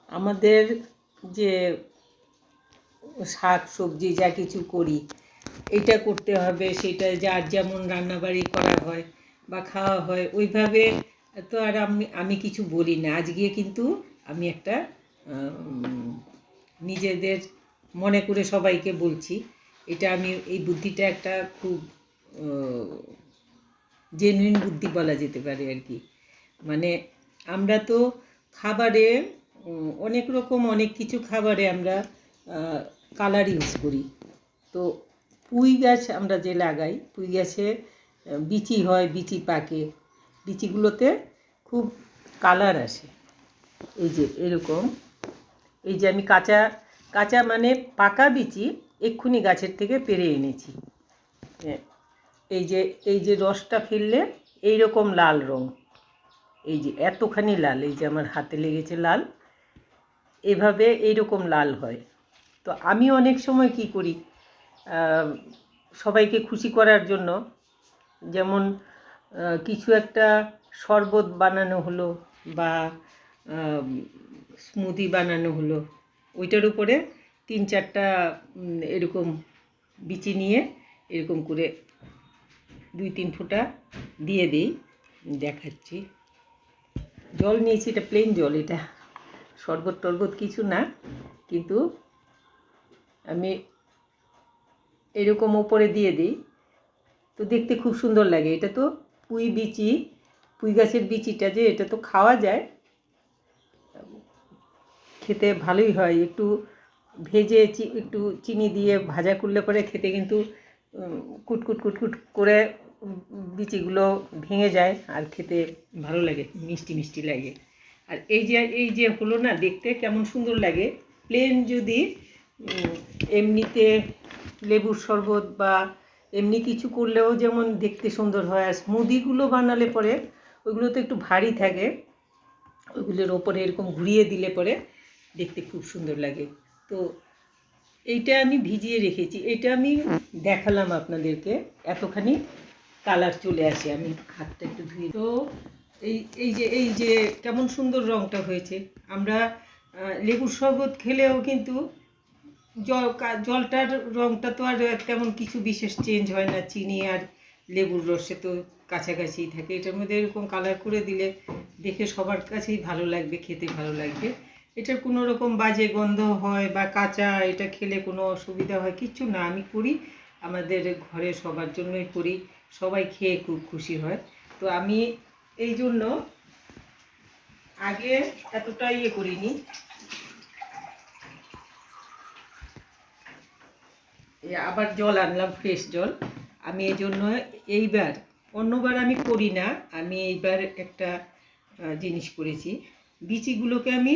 আমাদের যে শাক সবজি যা কিছু করি, এটা করতে হবে, সেটা যার যেমন রান্নাবাড়ি করা হয় বা খাওয়া হয় ওইভাবে তো আর আমি কিছু বলি না। আজকে কিন্তু আমি একটা নিজেদের মনে করে সবাইকে বলছি। এটা আমি এই বুদ্ধিটা একটা খুব জেনুইন বুদ্ধি বলা যেতে পারে আর কি। মানে আমরা তো খাবারে অনেক রকম অনেক কিছু খাবারে আমরা কালার ইউজ করি। তো পুঁই গাছ আমরা যে লাগাই, পুঁই গাছে বিচি হয়, বিচি পাকে, বিচিগুলোতে খুব কালার আসে। এই যে এরকম, এই যে আমি কাঁচা কাঁচা মানে পাকা বিচি এক্ষুনি গাছের থেকে পেরে এনেছি। এই যে রসটা ফেললে এইরকম লাল রঙ, এই যে এতখানি লাল, এই যে আমার হাতে লেগেছে লাল, এভাবে এইরকম লাল হয়। তো আমি অনেক সময় কি করি, সবাইকে খুশি করার জন্য, যেমন কিছু একটা শরবত বানানো হলো বা স্মুদি বানানো হলো, ওইটার উপরে 3-4টা এরকম বিচি নিয়ে এরকম করে 2-3 ফোঁটা দিয়ে দিই। দেখাচ্ছি, জল নিয়েছি, এটা প্লেন জল, এটা শরবত টরবত কিছু না, কিন্তু আমি এরকম ওপরে দিয়ে দিই, তো দেখতে খুব সুন্দর লাগে। এটা তো পুঁই বিচি, পুঁই গাছের বিচিটা যে এটা তো খাওয়া যায়, খেতে ভালোই হয়। একটু ভেজে একটু চিনি দিয়ে ভাজা করলে পরে খেতে কিন্তু কুটকুট কুটকুট করে বিচিগুলো ভেঙে যায় আর খেতে ভালো লাগে, মিষ্টি মিষ্টি লাগে। আর এই যে হলো না, দেখতে কেমন সুন্দর লাগে। প্লেন যদি এমনিতে লেবুর শরবত বা এমনি কিছু করলেও যেমন দেখতে সুন্দর হয়, আর স্মুদিগুলো বানালে পরে ওইগুলো তো একটু ভারী থাকে, ওইগুলোর ওপরে এরকম ঘুরিয়ে দিলে পরে দেখতে খুব সুন্দর লাগে। তো এইটা আমি ভিজিয়ে রেখেছি, এটা আমি দেখালাম আপনাদেরকে, এতখানি কালার চলে আসে। আমি হাতটা একটু ধুয়ে, তো এই যে কেমন সুন্দর রঙটা হয়েছে। আমরা লেবুর শরবত খেলেও কিন্তু জলটার রঙটা তো আর তেমন কিছু বিশেষ চেঞ্জ হয় না, চিনি আর লেবুর রসে তো কাছাকাছি থাকে। এটার মধ্যে এরকম কালার করে দিলে দেখে সবার কাছেই ভালো লাগবে, খেতে ভালো লাগবে। এটার কোনো রকম বাজে গন্ধ হয় বা কাঁচা এটা খেলে কোনো অসুবিধা হয় কিচ্ছু না। আমি করি, আমাদের ঘরে সবার জন্যই করি, সবাই খেয়ে খুব খুশি হয়। তো আমি এই জন্য আগে এতটা করিনি, আবার জল আনলাম, ফ্রেশ জল। আমি এই জন্য এইবার, অন্যবার আমি করি না, আমি এইবার একটা জিনিস করেছি, বিচিগুলোকে আমি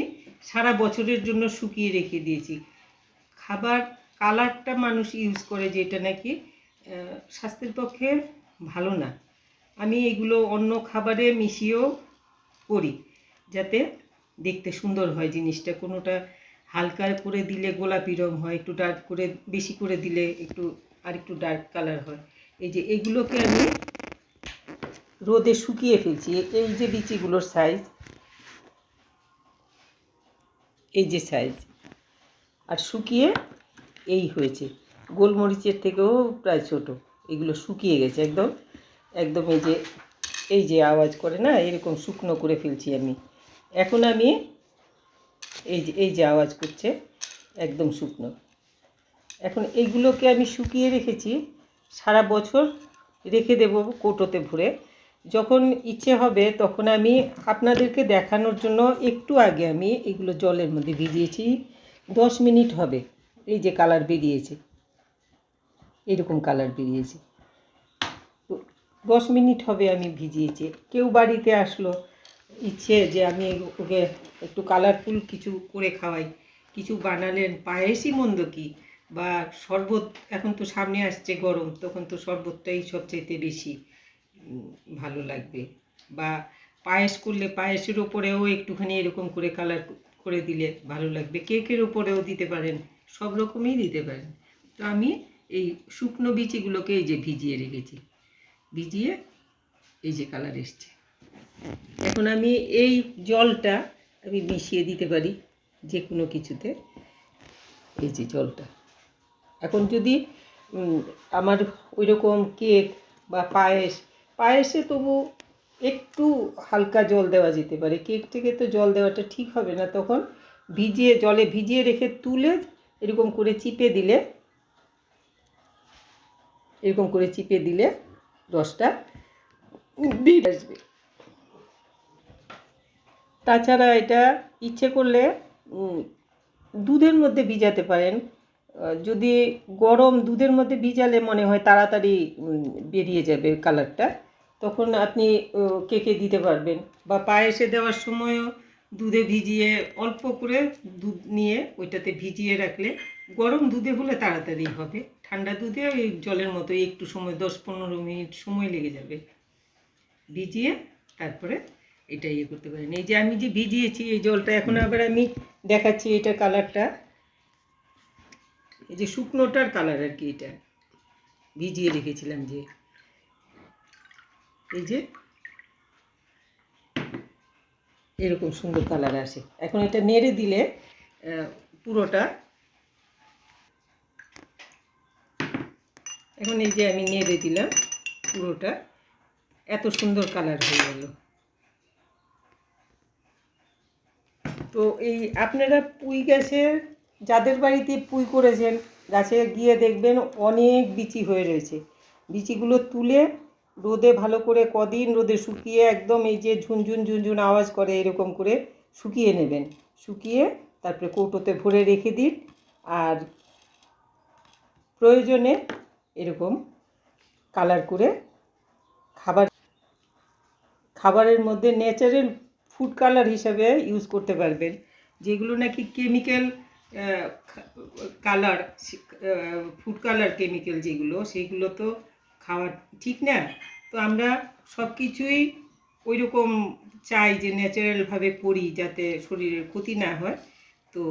সারা বছরের জন্য শুকিয়ে রেখে দিয়েছি। খাবার কালারটা মানুষ ইউজ করে যেটা নাকি স্বাস্থ্যের পক্ষে ভালো না, আমি এগুলো অন্য খাবারে মিশিয়েও করি যাতে দেখতে সুন্দর হয় জিনিসটা। কোনোটা হালকা করে দিলে গোলাপি রঙ হয়, একটু ডার্ক করে বেশি করে দিলে একটু আর একটু ডার্ক কালার হয়। এই যে এগুলোকে আমি রোদে শুকিয়ে ফেলছি। এই যে বিচিগুলোর সাইজ, এই যে সাইজ, আর শুকিয়ে এই হয়েছে, গোলমরিচের থেকেও প্রায় ছোট। এগুলো শুকিয়ে গেছে একদম একদম, এই যে আওয়াজ করে না, এরকম শুকনো করে ফেলছি আমি। এখন আমি এই যে আওয়াজ করছে, একদম শুকনো। এখন এইগুলোকে আমি শুকিয়ে রেখেছি, সারা বছর রেখে দেব কৌটোতে ভরে। যখন ইচ্ছে হবে তখন আমি আপনাদেরকে দেখানোর জন্য একটু আগে আমি এগুলো জলের মধ্যে ভিজিয়েছি, 10 মিনিট হবে। এই যে কালার বেরিয়েছে, এরকম কালার বেরিয়েছে, তো 10 মিনিট হবে আমি ভিজিয়েছি। কেউ বাড়িতে আসলো, ইচ্ছে যে আমি ওকে একটু কালারফুল কিছু করে খাওয়াই, কিছু বানালেন, পায়েসই মন্দ কি, বা শরবত, এখন তো সামনে আসছে গরম, তখন তো শরবতটাই সবচাইতে বেশি ভালো লাগবে। বা পায়েস করলে পায়েসের ওপরেও একটুখানি এরকম করে কালার করে দিলে ভালো লাগবে, কেকের ওপরেও দিতে পারেন, সব রকমই দিতে পারেন। তো আমি এই শুকনো বিচিগুলোকে এই যে ভিজিয়ে রেখেছি, ভিজিয়ে এই যে কালার এসছে। এখন আমি এই জলটা আমি মিশিয়ে দিতে পারি, যে কোনো কিছুতে। এই যে জলটা এখন যদি আমার ওই রকম কেক বা পায়েসে তবু একটু হালকা জল দেওয়া যেতে পারে। কেক থেকে তো জল দেওয়াটা ঠিক হবে না, তখন জলে ভিজিয়ে রেখে তুলে এরকম করে চিপে দিলে রসটা বেরিয়ে আসবে। তাছাড়া এটা ইচ্ছে করলে দুধের মধ্যে ভিজাতে পারেন। যদি গরম দুধের মধ্যে ভিজালে মনে হয় তাড়াতাড়ি বেরিয়ে যাবে কালারটা, তখন আপনি কেকে দিতে পারবেন। বা পায়েসে দেওয়ার সময়ও দুধে ভিজিয়ে অল্প করে দুধ নিয়ে ওইটাতে ভিজিয়ে রাখলে, গরম দুধে হলে তাড়াতাড়ি হবে, ঠান্ডা দুধে ওই জলের মতো একটু সময় 10-15 মিনিট সময় লেগে যাবে। ভিজিয়ে তারপরে এটা করতে পারেন। এই যে আমি যে ভিজিয়েছি এই জলটা, এখন আবার আমি দেখাচ্ছি এটা কালারটা। এই যে শুকনোটার কালার আর কি, এটা ভিজিয়ে রেখেছিলাম যে, এই যে এরকম সুন্দর কালার আসে। এখন এটা নেড়ে দিলে পুরোটা, এখন এই যে আমি নেড়ে দিলাম পুরোটা, এত সুন্দর কালার হয়ে গেল। তো এই আপনারা পুঁই গাছের, যাদের বাড়িতে পুঁই করেছেন, গাছে গিয়ে দেখবেন অনেক বিচি হয়ে রয়েছে। বিচিগুলো তুলে রোদে ভালো করে কদিন রোদে শুকিয়ে একদম এই যে ঝুনঝুন আওয়াজ করে এরকম করে শুকিয়ে নেবেন। শুকিয়ে তারপরে কৌটোতে ভরে রেখে দিন। আর প্রয়োজনে এরকম কালার করে খাবারের মধ্যে ন্যাচারাল ফুড কালার হিসাবে ইউজ করতে পারবেন। যেগুলো নাকি chemical colour, food colour chemical যেগুলো, সেইগুলো তো খাওয়া ঠিক না। তো আমরা সব কিছুই ওই রকম চাই যে ন্যাচারালভাবে করি, যাতে শরীরের ক্ষতি না হয়। তো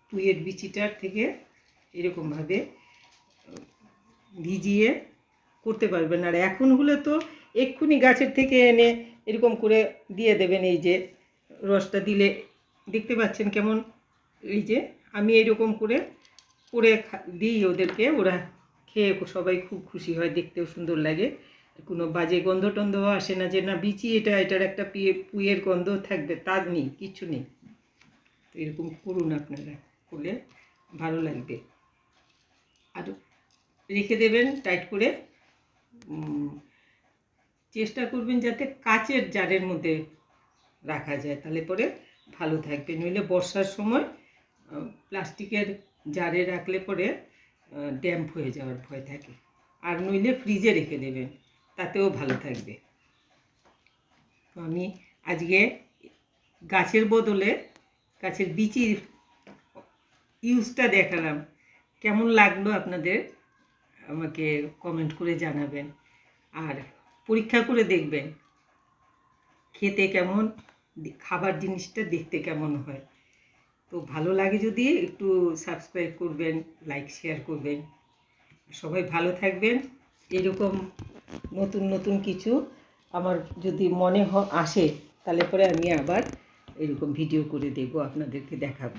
পুঁইয়ের বিচিটার থেকে এরকমভাবে ভিজিয়ে করতে পারবেন। আর এখন হলে তো এক্ষুনি গাছের থেকে এনে এরকম করে দিয়ে দেবেন। এই যে রসটা দিলে দেখতে পাচ্ছেন কেমন, এই যে আমি এইরকম করে দিই ওদেরকে, ওরা খেয়ে সবাই খুব খুশি হয়, দেখতেও সুন্দর লাগে, কোনো বাজে গন্ধ টন্ধও আসে না, যে না বিচি এটার একটা পুঁইয়ের গন্ধ থাকবে, তার নেই, কিচ্ছু নেই। তো এরকম করুন আপনারা, করলে ভালো লাগবে। আর রেখে দেবেন টাইট করে। চেষ্টা করবেন যাতে কাচের জারের মধ্যে রাখা যায়, তাহলে পরে ভালো থাকবে। নইলে বর্ষার সময় প্লাস্টিকের জারে রাখলে পরে ড্যাম্প হয়ে যাওয়ার ভয় থাকে। আর নইলে ফ্রিজে রেখে দেবেন, তাতেও ভালো থাকবে। তো আমি আজকে গাছের বদলে গাছের বিচির ইউজটা দেখালাম। কেমন লাগলো আপনাদের আমাকে কমেন্ট করে জানাবেন। আর পরীক্ষা করে দেখবেন খেতে কেমন, খাবার জিনিসটা দেখতে কেমন হয়। তো ভালো লাগে যদি একটু সাবস্ক্রাইব করবেন, লাইক শেয়ার করবেন। সবাই ভালো থাকবেন। এরকম নতুন কিছু আমার যদি মনে আসে, তাহলে পরে আমি আবার এরকম ভিডিও করে দেবো, আপনাদেরকে দেখাবো।